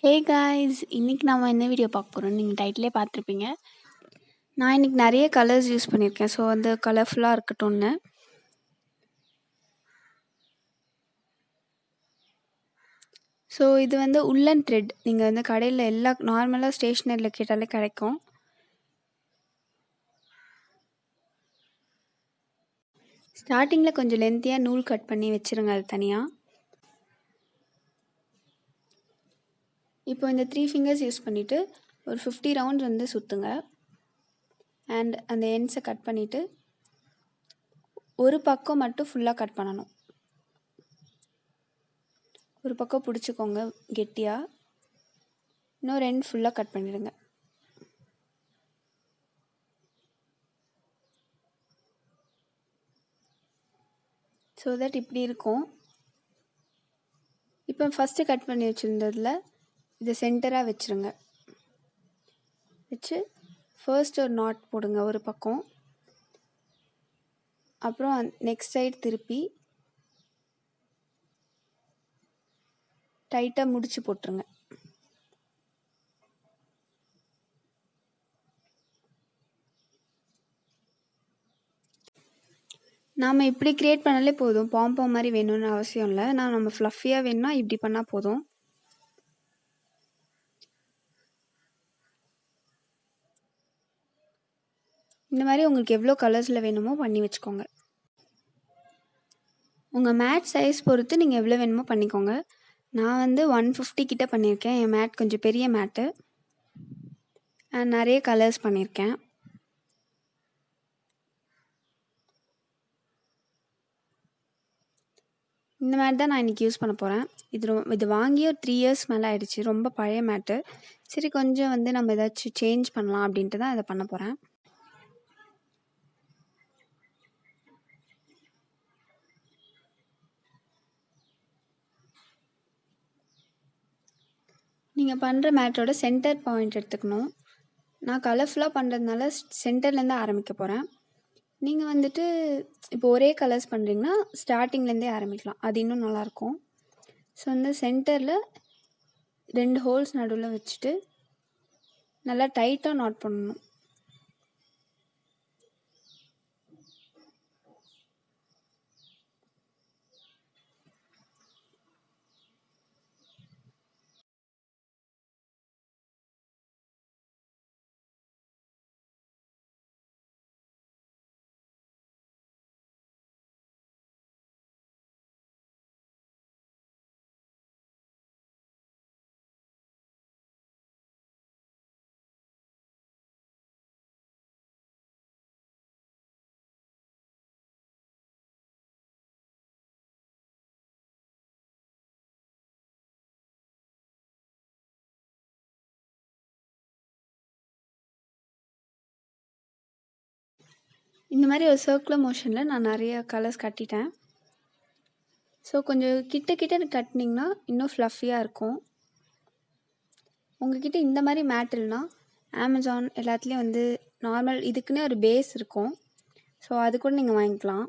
Hey guys! இன்னைக்கு நாம என்ன வீடியோ பார்க்க போறோம்னு நீங்க டைட்டிலே பார்த்துருப்பீங்க. நான் இன்னைக்கு நெறைய கலர்ஸ் யூஸ் பண்ணியிருக்கேன். ஸோ வந்து கலர்ஃபுல்லா இருக்கட்டும்னு. ஸோ இது வந்து உல்லன் த்ரெட். நீங்க வந்து கடையில எல்லா நார்மலா ஸ்டேஷனரில கேட்டாலே கிடைக்கும். ஸ்டார்ட்டிங்ல கொஞ்சம் லென்த்தியா நூல் கட் பண்ணி வச்சுருங்க அது தனியா. இப்போ இந்த 3 ஃபிங்கர்ஸ் யூஸ் பண்ணிட்டு ஒரு 50 ரவுண்ட்ஸ் வந்து சுத்துங்க. அண்ட் அந்த எண்ட்ஸை கட் பண்ணிட்டு ஒரு பக்கம் மட்டும் ஃபுல்லா கட் பண்ணணும். ஒரு பக்கம் பிடிச்சிக்கோங்க கெட்டியா. இன்னும் 2 ஃபுல்லா கட் பண்ணிடுங்க. ஸோ தட் இப்படி இருக்கும். இப்போ ஃபஸ்ட்டு கட் பண்ணி வச்சுருந்ததில் இதை சென்டராக வச்சுருங்க. வச்சு ஃபர்ஸ்ட் ஒரு நாட் போடுங்க ஒரு பக்கம். அப்புறம் நெக்ஸ்ட் சைடு திருப்பி டைட்டாக முடிச்சு போட்டுருங்க. நாம் இப்படி க்ரியேட் பண்ணாலே போதும். பாம்பம் மாதிரி வேணும்னு அவசியம் இல்லை. நம்ம ஃப்ளஃபியாக வேணும்னா இப்படி பண்ணால் போதும். இந்த மாதிரி உங்களுக்கு எவ்வளோ கலர்ஸில் வேணுமோ பண்ணி வச்சுக்கோங்க. உங்கள் மேட் சைஸ் பொறுத்து நீங்கள் எவ்வளோ வேணுமோ பண்ணிக்கோங்க. நான் வந்து 150 கிட்ட பண்ணியிருக்கேன். என் மேட் கொஞ்சம் பெரிய மேட்டு. நிறைய கலர்ஸ் பண்ணியிருக்கேன். இந்த மேட் தான் நான் இன்றைக்கி யூஸ் பண்ண போகிறேன். இது வாங்கி ஒரு 3 இயர்ஸ் மேலே ஆயிடுச்சு. ரொம்ப பழைய மேட்டு. சரி கொஞ்சம் வந்து நம்ம ஏதாச்சும் சேஞ்ச் பண்ணலாம் அப்படின்ட்டு தான் இதை பண்ண போகிறேன். நீங்கள் பண்ணுற மேட்டோட சென்டர் பாயிண்ட் எடுத்துக்கணும். நான் கலர்ஃபுல்லாக பண்ணுறதுனால சென்டர்லேருந்து ஆரம்பிக்க போகிறேன். நீங்கள் வந்துட்டு இப்போ ஒரே கலர்ஸ் பண்ணுறீங்கன்னா ஸ்டார்டிங்லேருந்தே ஆரம்பிக்கலாம். அது இன்னும் நல்லாயிருக்கும். ஸோ வந்து சென்டரில் 2 ஹோல்ஸ் நடுவில் வச்சுட்டு நல்லா டைட்டாக நாட் பண்ணணும். இந்த மாதிரி ஒரு சர்க்குலர் மோஷனில் நான் நிறைய கலர்ஸ் கட்டிட்டேன். ஸோ கொஞ்சம் கிட்ட கட்டினீங்கன்னா இன்னும் ஃப்ளஃபியாக இருக்கும். உங்கள்கிட்ட இந்த மாதிரி மேட் இல்லைனா அமேசான் எல்லாத்துலேயும் வந்து நார்மல் இதுக்குன்னே ஒரு பேஸ் இருக்கும். ஸோ அது கூட நீங்கள் வாங்கிக்கலாம்.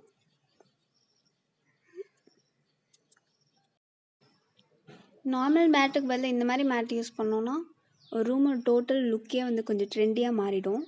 நார்மல் மேட்டுக்கு பதில் இந்த மாதிரி மேட் யூஸ் பண்ணோன்னா ஒரு ரூமோட டோட்டல் லுக்கே வந்து கொஞ்சம் ட்ரெண்டியாக மாறிடும்.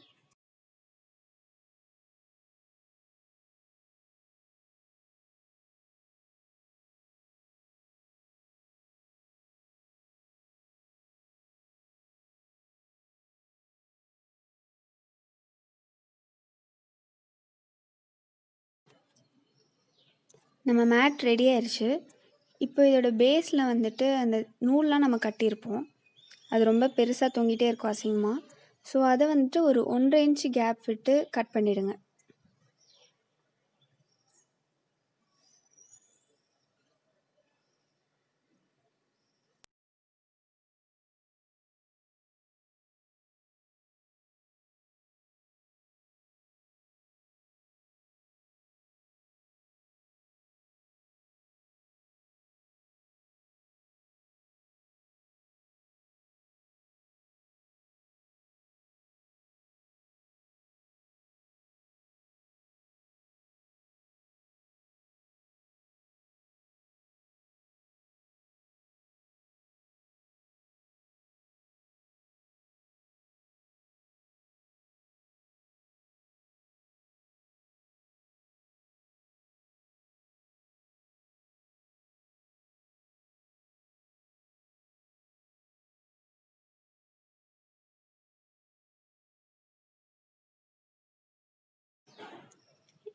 நம்ம மேட் ரெடி ஆயிடுச்சு. இப்போ இதோட பேஸில் வந்துட்டு அந்த நூல்லாம் நம்ம கட்டியிருப்போம். அது ரொம்ப பெருசாக தொங்கிட்டே இருக்கும் அசிங்கமாக. ஸோ அதை வந்துட்டு ஒரு 1.5 இன்ச்சு கேப் விட்டு கட் பண்ணிவிடுங்க.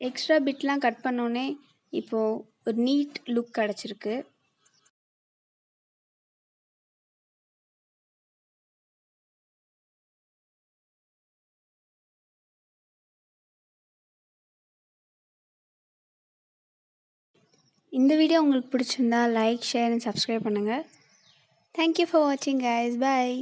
எக்ஸ்ட்ரா பிட்லாம் கட் பண்ணோடனே இப்போது ஒரு நீட் லுக் கிடச்சிருக்கு. இந்த வீடியோ உங்களுக்கு பிடிச்சிருந்தா லைக், ஷேர் அண்ட் சப்ஸ்கிரைப் பண்ணுங்கள். தேங்க்யூ ஃபார் வாட்சிங் கைஸ். பை.